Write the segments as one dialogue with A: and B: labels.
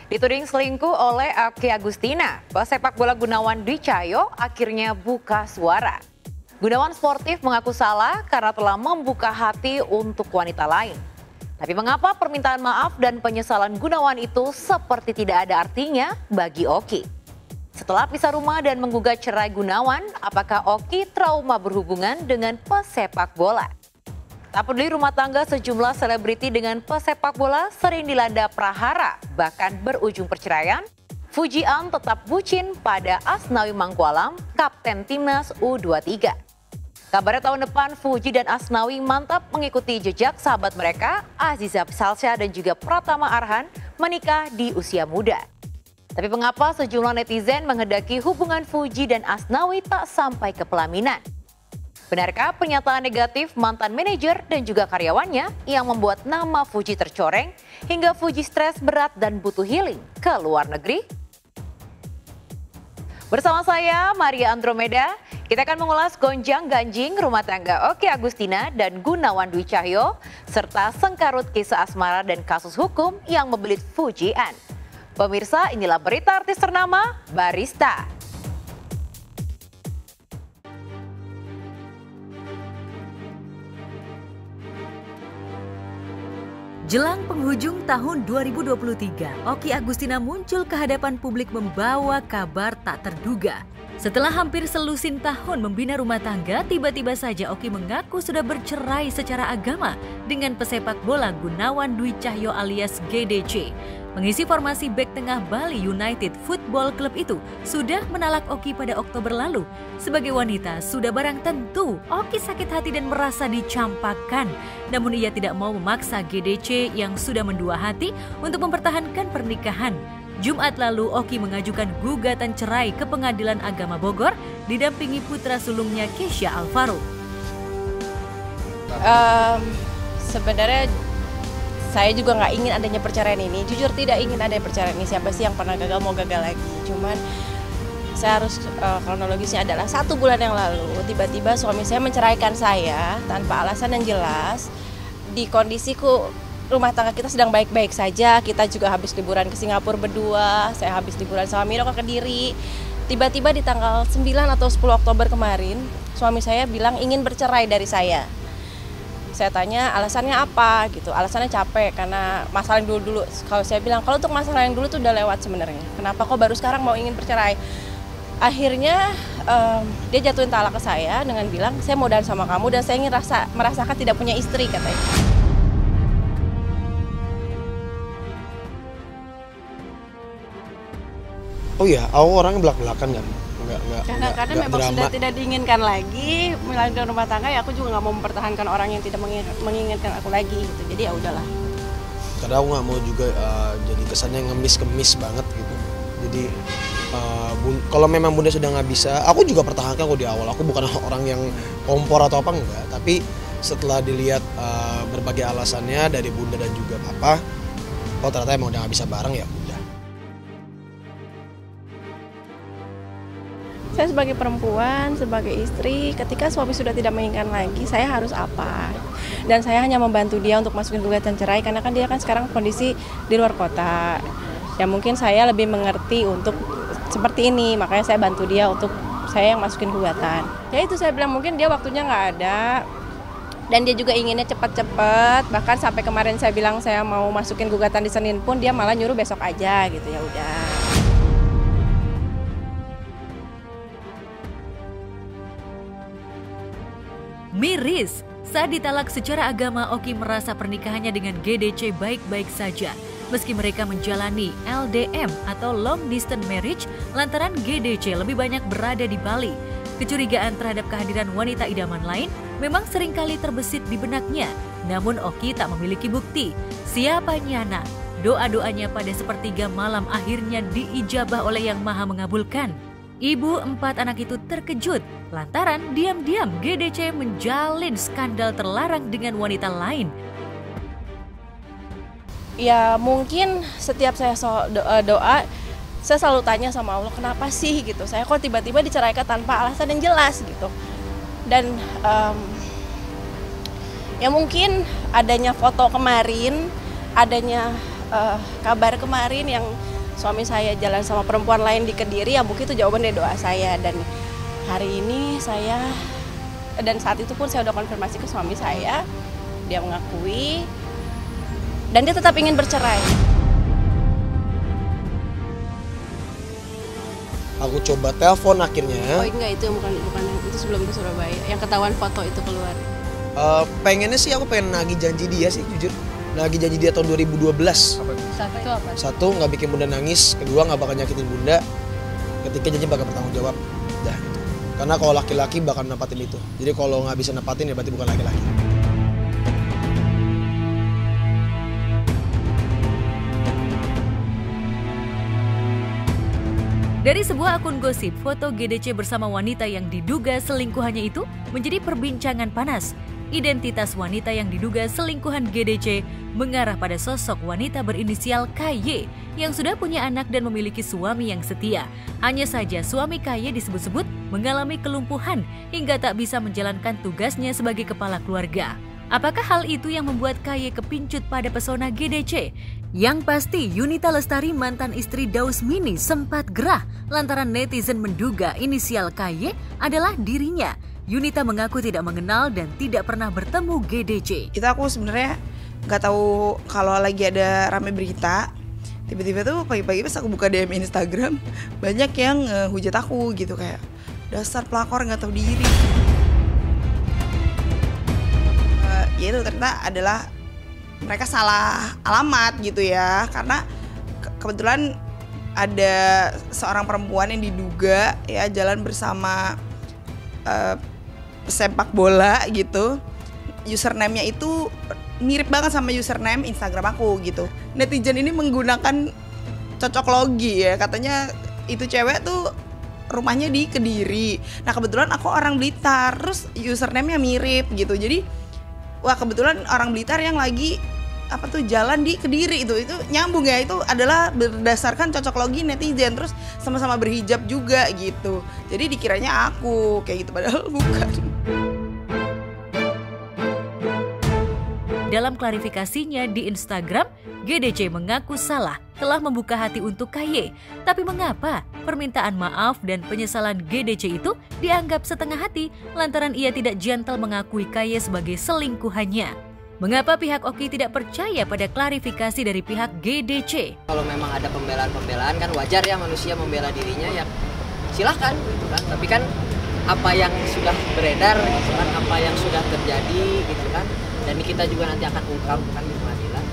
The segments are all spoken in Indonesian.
A: Dituding selingkuh oleh Oki Agustina, pesepak bola Gunawan Dwi Cahyo akhirnya buka suara. Gunawan sportif mengaku salah karena telah membuka hati untuk wanita lain. Tapi mengapa permintaan maaf dan penyesalan Gunawan itu seperti tidak ada artinya bagi Oki? Setelah pisah rumah dan menggugat cerai Gunawan, apakah Oki trauma berhubungan dengan pesepak bola? Tak peduli rumah tangga sejumlah selebriti dengan pesepak bola sering dilanda prahara, bahkan berujung perceraian. Fujian tetap bucin pada Asnawi Mangkualam, Kapten Timnas U23. Kabarnya tahun depan Fuji dan Asnawi mantap mengikuti jejak sahabat mereka, Aziza Salsya dan juga Pratama Arhan menikah di usia muda. Tapi mengapa sejumlah netizen menghendaki hubungan Fuji dan Asnawi tak sampai ke pelaminan? Benarkah pernyataan negatif mantan manajer dan juga karyawannya yang membuat nama Fuji tercoreng hingga Fuji stres berat dan butuh healing ke luar negeri? Bersama saya Maria Andromeda, kita akan mengulas gonjang-ganjing rumah tangga Oki Agustina dan Gunawan Dwi Cahyo serta sengkarut kisah asmara dan kasus hukum yang membelit Fujian. Pemirsa, inilah berita artis ternama Barista.
B: Jelang penghujung tahun 2023, Oki Agustina muncul ke hadapan publik membawa kabar tak terduga. Setelah hampir selusin tahun membina rumah tangga, tiba-tiba saja Oki mengaku sudah bercerai secara agama dengan pesepak bola Gunawan Dwi Cahyo alias GDC. Mengisi formasi bek tengah Bali United Football Club itu sudah menalak Oki pada Oktober lalu. Sebagai wanita, sudah barang tentu Oki sakit hati dan merasa dicampakkan. Namun ia tidak mau memaksa GDC yang sudah mendua hati untuk mempertahankan pernikahan. Jumat lalu Oki mengajukan gugatan cerai ke Pengadilan Agama Bogor didampingi putra sulungnya Kesha Alvaro.
C: Sebenarnya saya juga nggak ingin adanya perceraian ini. Jujur tidak ingin ada perceraian ini. Siapa sih yang pernah gagal mau gagal lagi. Cuman saya harus kronologisnya adalah 1 bulan yang lalu tiba-tiba suami saya menceraikan saya tanpa alasan yang jelas. Di kondisiku rumah tangga kita sedang baik-baik saja. Kita juga habis liburan ke Singapura berdua. Saya habis liburan sama Miro ke Kediri. Tiba-tiba di tanggal 9 atau 10 Oktober kemarin suami saya bilang ingin bercerai dari saya. Saya tanya alasannya apa gitu, alasannya capek karena masalah yang dulu-dulu. Kalau saya bilang kalau untuk masalah yang dulu tuh udah lewat sebenarnya, kenapa kok baru sekarang mau ingin bercerai. Akhirnya dia jatuhin talak ke saya dengan bilang saya mau dan sama kamu dan saya ingin merasakan tidak punya istri katanya.
D: Oh iya, aku orangnya belak-belakan kan.
C: Karena memang drama. Sudah tidak diinginkan lagi melanjutkan rumah tangga, ya aku juga nggak mau mempertahankan orang yang tidak menginginkan aku lagi gitu. Jadi ya udahlah.
D: Karena aku nggak mau juga jadi kesannya ngemis banget gitu. Jadi kalau memang Bunda sudah nggak bisa, aku juga pertahankan kok di awal. Aku bukan orang yang kompor atau apa enggak, tapi setelah dilihat berbagai alasannya dari Bunda dan juga Papa, oh ternyata emang udah nggak bisa bareng ya udah.
C: Saya sebagai perempuan, sebagai istri, ketika suami sudah tidak menginginkan lagi, saya harus apa? Dan saya hanya membantu dia untuk masukin gugatan cerai karena kan dia kan sekarang kondisi di luar kota. Ya mungkin saya lebih mengerti untuk seperti ini, makanya saya bantu dia untuk saya yang masukin gugatan. Ya itu saya bilang mungkin dia waktunya nggak ada. Dan dia juga inginnya cepat-cepat, bahkan sampai kemarin saya bilang saya mau masukin gugatan di Senin pun dia malah nyuruh besok aja gitu, ya udah.
B: Miris, saat ditalak secara agama Oki merasa pernikahannya dengan GDC baik-baik saja. Meski mereka menjalani LDM atau Long Distance Marriage lantaran GDC lebih banyak berada di Bali. Kecurigaan terhadap kehadiran wanita idaman lain memang seringkali terbesit di benaknya. Namun Oki tak memiliki bukti. Siapa nyana? Doa-doanya pada sepertiga malam akhirnya diijabah oleh Yang Maha Mengabulkan. Ibu 4 anak itu terkejut lantaran diam-diam GDC menjalin skandal terlarang dengan wanita lain.
C: Ya mungkin setiap saya doa, saya selalu tanya sama Allah kenapa sih gitu. Saya kok tiba-tiba diceraikan tanpa alasan yang jelas gitu. Dan ya mungkin adanya foto kemarin, adanya kabar kemarin yang suami saya jalan sama perempuan lain di Kediri, ya mungkin itu jawaban dari doa saya. Dan hari ini dan saat itu pun saya udah konfirmasi ke suami saya, dia mengakui dan dia tetap ingin bercerai.
D: Aku coba telepon akhirnya.
C: Oh enggak, itu bukan itu sebelum ke Surabaya. Yang ketahuan foto itu keluar.
D: Pengennya sih aku pengen nagih janji dia sih, jujur. Nagih janji dia tahun 2012.
C: Satu apa?
D: Satu, nggak bikin bunda nangis. Kedua, nggak bakal nyakitin bunda. Ketiga, janji bakal bertanggung jawab. Dah gitu. Karena kalau laki-laki bakal nepatin itu. Jadi kalau nggak bisa nepatin ya berarti bukan laki-laki.
B: Dari sebuah akun gosip, foto GDC bersama wanita yang diduga selingkuhannya itu menjadi perbincangan panas. Identitas wanita yang diduga selingkuhan GDC mengarah pada sosok wanita berinisial KY yang sudah punya anak dan memiliki suami yang setia. Hanya saja suami KY disebut-sebut mengalami kelumpuhan hingga tak bisa menjalankan tugasnya sebagai kepala keluarga. Apakah hal itu yang membuat KY kepincut pada pesona GDC? Yang pasti, Yunita Lestari, mantan istri Daus Mini, sempat gerah lantaran netizen menduga inisial KY adalah dirinya. Yunita mengaku tidak mengenal dan tidak pernah bertemu GDC.
E: Itu aku sebenarnya nggak tahu kalau lagi ada rame berita. Tiba-tiba tuh pagi-pagi pas aku buka DM Instagram, banyak yang hujat aku gitu, kayak dasar pelakor nggak tahu diri. Ya itu ternyata adalah mereka salah alamat gitu ya, karena kebetulan ada seorang perempuan yang diduga ya jalan bersama sepak bola gitu. Username-nya itu mirip banget sama username Instagram aku gitu. Netizen ini menggunakan cocok logi ya, katanya itu cewek tuh rumahnya di Kediri. Nah kebetulan aku orang Blitar, terus username-nya mirip gitu. Jadi wah kebetulan orang Blitar yang lagi jalan di Kediri itu nyambung ya, itu adalah berdasarkan cocok logi netizen, terus sama-sama berhijab juga gitu. Jadi dikiranya aku kayak gitu padahal bukan.
B: Dalam klarifikasinya di Instagram, GDC mengaku salah telah membuka hati untuk KY. Tapi mengapa permintaan maaf dan penyesalan GDC itu dianggap setengah hati lantaran ia tidak gentle mengakui KY sebagai selingkuhannya? Mengapa pihak Oki tidak percaya pada klarifikasi dari pihak GDC?
F: Kalau memang ada pembelaan kan wajar ya manusia membela dirinya, ya silahkan gitu kan. Tapi kan apa yang sudah beredar gitu kan, apa yang sudah terjadi gitu kan, dan kita juga nanti akan ungkap kan di pengadilan,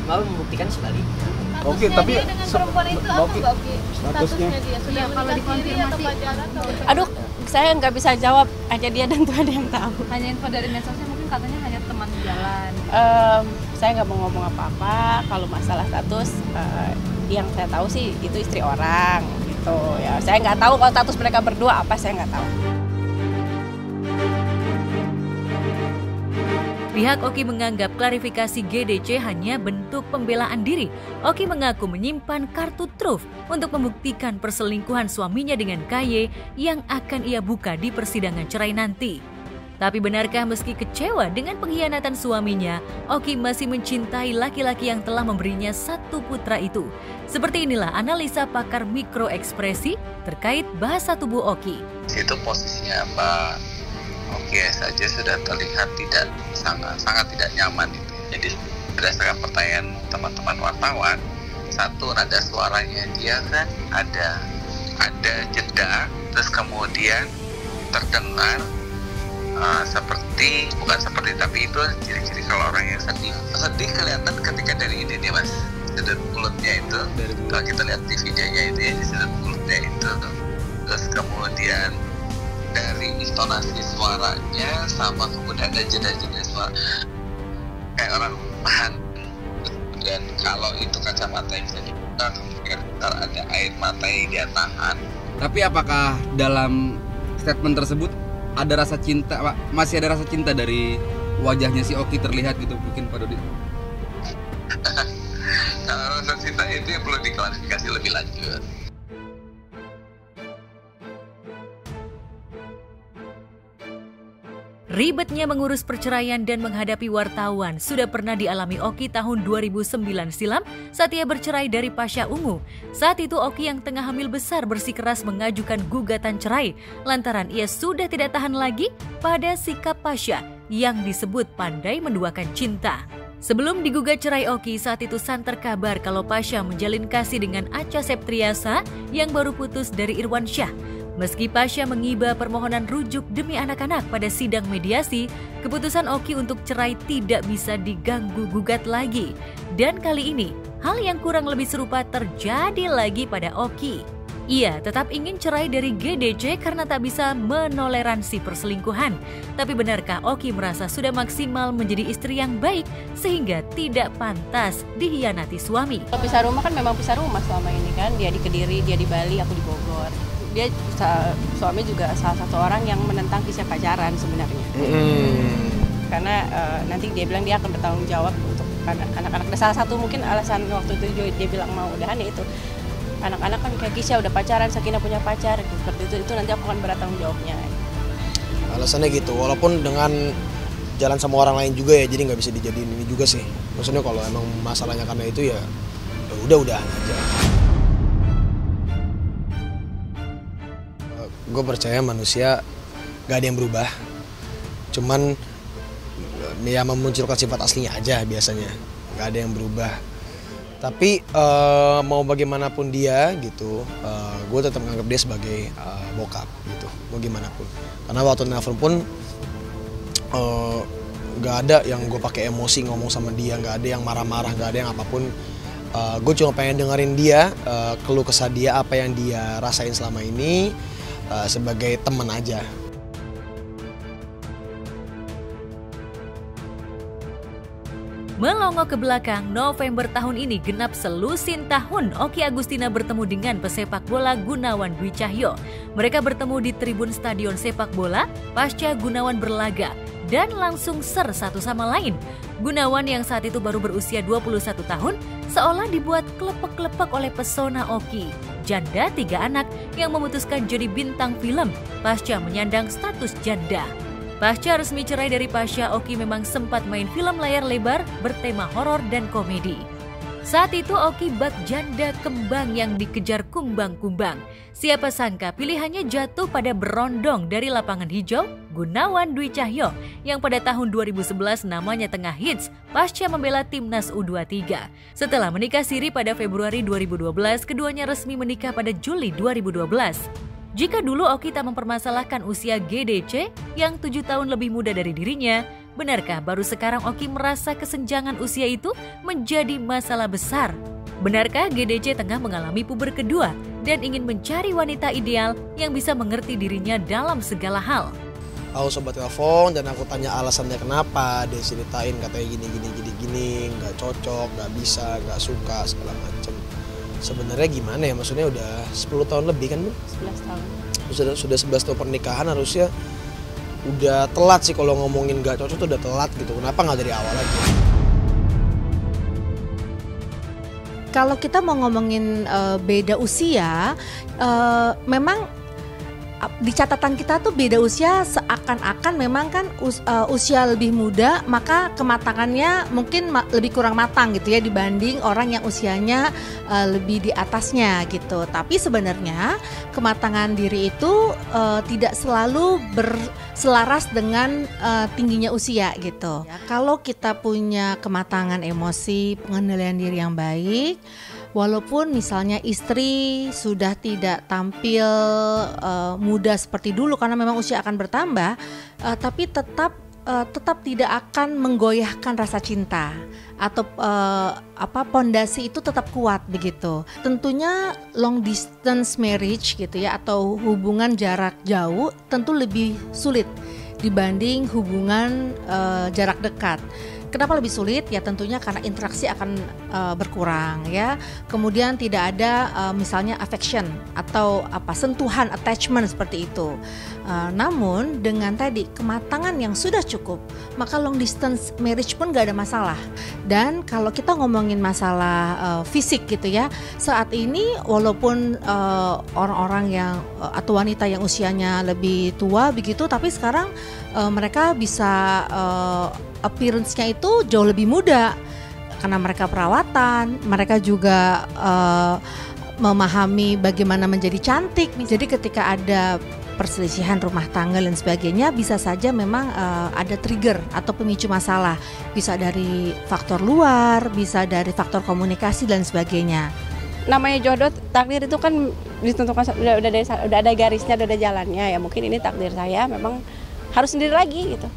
F: membuktikan sebaliknya.
G: Oke, tapi
H: dengan perempuan itu apa Mbak Oki? Statusnya dia sudah kalau dikonfirmasi atau
C: Aduh, saya nggak bisa jawab, hanya dia dan Tuhan yang tahu.
H: hanya info dari medsosnya, mungkin katanya hanya teman jalan.
C: Saya nggak mau ngomong apa-apa. Kalau masalah status, yang saya tahu sih itu istri orang gitu ya. Saya nggak tahu kalau status mereka berdua apa, saya nggak tahu.
B: Pihak Oki menganggap klarifikasi GDC hanya bentuk pembelaan diri. Oki mengaku menyimpan kartu truf untuk membuktikan perselingkuhan suaminya dengan KY yang akan ia buka di persidangan cerai nanti. Tapi benarkah meski kecewa dengan pengkhianatan suaminya, Oki masih mencintai laki-laki yang telah memberinya satu putra itu? Seperti inilah analisa pakar mikroekspresi terkait bahasa tubuh Oki.
I: Itu posisinya Pak Oki saja sudah terlihat sangat tidak nyaman itu. Jadi berdasarkan pertanyaan teman-teman wartawan, satu, nada suaranya dia kan ada jeda, terus kemudian terdengar tapi itu ciri-ciri kalau orang yang sedih kelihatan ketika dari ini nih Mas, sudut mulutnya itu, kalau kita lihat di videonya itu ya, di sudut mulutnya itu, terus kemudian dari intonasi suaranya sama kemudian ada jeda-jeda suara kayak orang tahan. Dan kalau itu kacamata yang bisa dibuka, kemudian ntar ada air mata yang dia tahan.
G: Tapi apakah dalam statement tersebut ada rasa cinta, Pak? Masih ada rasa cinta dari wajahnya si Oki terlihat gitu mungkin Pak Dodi?
I: Kalau rasa cinta itu yang perlu diklarifikasi lebih lanjut.
B: Ribetnya mengurus perceraian dan menghadapi wartawan sudah pernah dialami Oki tahun 2009 silam saat ia bercerai dari Pasha Ungu. Saat itu Oki yang tengah hamil besar bersikeras mengajukan gugatan cerai lantaran ia sudah tidak tahan lagi pada sikap Pasha yang disebut pandai menduakan cinta. Sebelum digugat cerai Oki, saat itu santer kabar kalau Pasha menjalin kasih dengan Acha Septriasa yang baru putus dari Irwan Syah. Meski Pasha mengiba permohonan rujuk demi anak-anak pada sidang mediasi, keputusan Oki untuk cerai tidak bisa diganggu-gugat lagi. Dan kali ini, hal yang kurang lebih serupa terjadi lagi pada Oki. Ia tetap ingin cerai dari GDC karena tak bisa menoleransi perselingkuhan. Tapi benarkah Oki merasa sudah maksimal menjadi istri yang baik sehingga tidak pantas dihianati suami?
C: Kalau pisah rumah kan memang pisah rumah selama ini kan. Dia di Kediri, dia di Bali, aku di Bogor. Dia suami juga salah satu orang yang menentang kisah pacaran sebenarnya. Karena nanti dia bilang dia akan bertanggung jawab untuk anak-anak. Salah satu mungkin alasan waktu itu dia bilang mau udahan ya itu. Anak-anak kan kayak Kisha udah pacaran, Sakinah punya pacar, seperti itu nanti aku akan bertanggung jawabnya.
D: Alasannya gitu, walaupun dengan jalan sama orang lain juga ya, jadi nggak bisa dijadiin ini juga sih. Maksudnya kalau emang masalahnya karena itu ya udah aja. Gue percaya manusia gak ada yang berubah, cuman ya memunculkan sifat aslinya aja biasanya, gak ada yang berubah. Tapi mau bagaimanapun dia gitu, gue tetap menganggap dia sebagai bokap gitu, mau gimana pun. Karena waktu nelfon pun gak ada yang gue pakai emosi ngomong sama dia, gak ada yang marah-marah, gak ada yang apapun. Gue cuma pengen dengerin dia, keluh kesah dia, apa yang dia rasain selama ini. Sebagai teman aja.
B: Melongo ke belakang, November tahun ini genap selusin tahun Oki Agustina bertemu dengan pesepak bola Gunawan Dwi Cahyo. Mereka bertemu di tribun stadion sepak bola pasca Gunawan berlaga dan langsung ser satu sama lain. Gunawan yang saat itu baru berusia 21 tahun seolah dibuat klepek-klepek oleh pesona Oki. Janda 3 anak yang memutuskan jadi bintang film pasca menyandang status janda. Pasca resmi cerai dari Pasha, Oki memang sempat main film layar lebar bertema horor dan komedi. Saat itu Oki bak janda kembang yang dikejar kumbang-kumbang. Siapa sangka pilihannya jatuh pada berondong dari lapangan hijau, Gunawan Dwi Cahyo, yang pada tahun 2011 namanya tengah hits pasca membela timnas U23. Setelah menikah siri pada Februari 2012, keduanya resmi menikah pada Juli 2012. Jika dulu Oki tak mempermasalahkan usia GDC yang 7 tahun lebih muda dari dirinya, benarkah baru sekarang Oki merasa kesenjangan usia itu menjadi masalah besar? Benarkah GDC tengah mengalami puber kedua dan ingin mencari wanita ideal yang bisa mengerti dirinya dalam segala hal?
D: Aku sempat telepon dan aku tanya alasannya kenapa, dia ceritain katanya gini, nggak cocok, nggak bisa, nggak suka, segala macam. Sebenarnya gimana ya, maksudnya udah 10 tahun lebih kan Bu?
C: 11 tahun.
D: Sudah 11 tahun pernikahan, harusnya udah telat sih kalau ngomongin nggak cocok tuh udah telat gitu. Kenapa nggak dari awal aja?
J: Kalau kita mau ngomongin beda usia, memang di catatan kita tuh beda usia seakan-akan memang kan usia lebih muda maka kematangannya mungkin lebih kurang matang gitu ya dibanding orang yang usianya lebih di atasnya gitu. Tapi sebenarnya kematangan diri itu tidak selalu berselaras dengan tingginya usia gitu. Ya, kalau kita punya kematangan emosi, pengendalian diri yang baik, walaupun misalnya istri sudah tidak tampil muda seperti dulu karena memang usia akan bertambah, tapi tetap tidak akan menggoyahkan rasa cinta atau pondasi itu tetap kuat begitu. Tentunya long distance marriage gitu ya atau hubungan jarak jauh tentu lebih sulit dibanding hubungan jarak dekat. Kenapa lebih sulit? Ya tentunya karena interaksi akan berkurang ya. Kemudian tidak ada misalnya affection atau sentuhan, attachment seperti itu. Namun dengan tadi kematangan yang sudah cukup, maka long distance marriage pun gak ada masalah. Dan kalau kita ngomongin masalah fisik gitu ya, saat ini walaupun orang-orang yang atau wanita yang usianya lebih tua begitu, tapi sekarang mereka bisa appearance-nya itu jauh lebih muda karena mereka perawatan, mereka juga memahami bagaimana menjadi cantik. Jadi ketika ada perselisihan rumah tangga dan sebagainya, bisa saja memang ada trigger atau pemicu masalah. Bisa dari faktor luar, bisa dari faktor komunikasi dan sebagainya.
C: Namanya jodoh, takdir itu kan ditentukan, udah ada garisnya, udah ada jalannya ya. Mungkin ini takdir saya memang harus sendiri lagi gitu.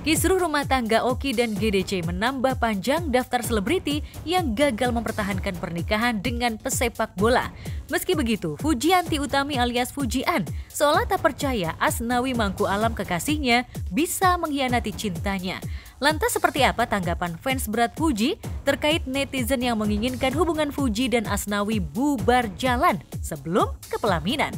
B: Kisruh rumah tangga Oki dan GDC menambah panjang daftar selebriti yang gagal mempertahankan pernikahan dengan pesepak bola. Meski begitu, Fujianti Utami alias Fujian seolah tak percaya Asnawi Mangku Alam kekasihnya bisa mengkhianati cintanya. Lantas seperti apa tanggapan fans berat Fuji terkait netizen yang menginginkan hubungan Fuji dan Asnawi bubar jalan sebelum kepelaminan?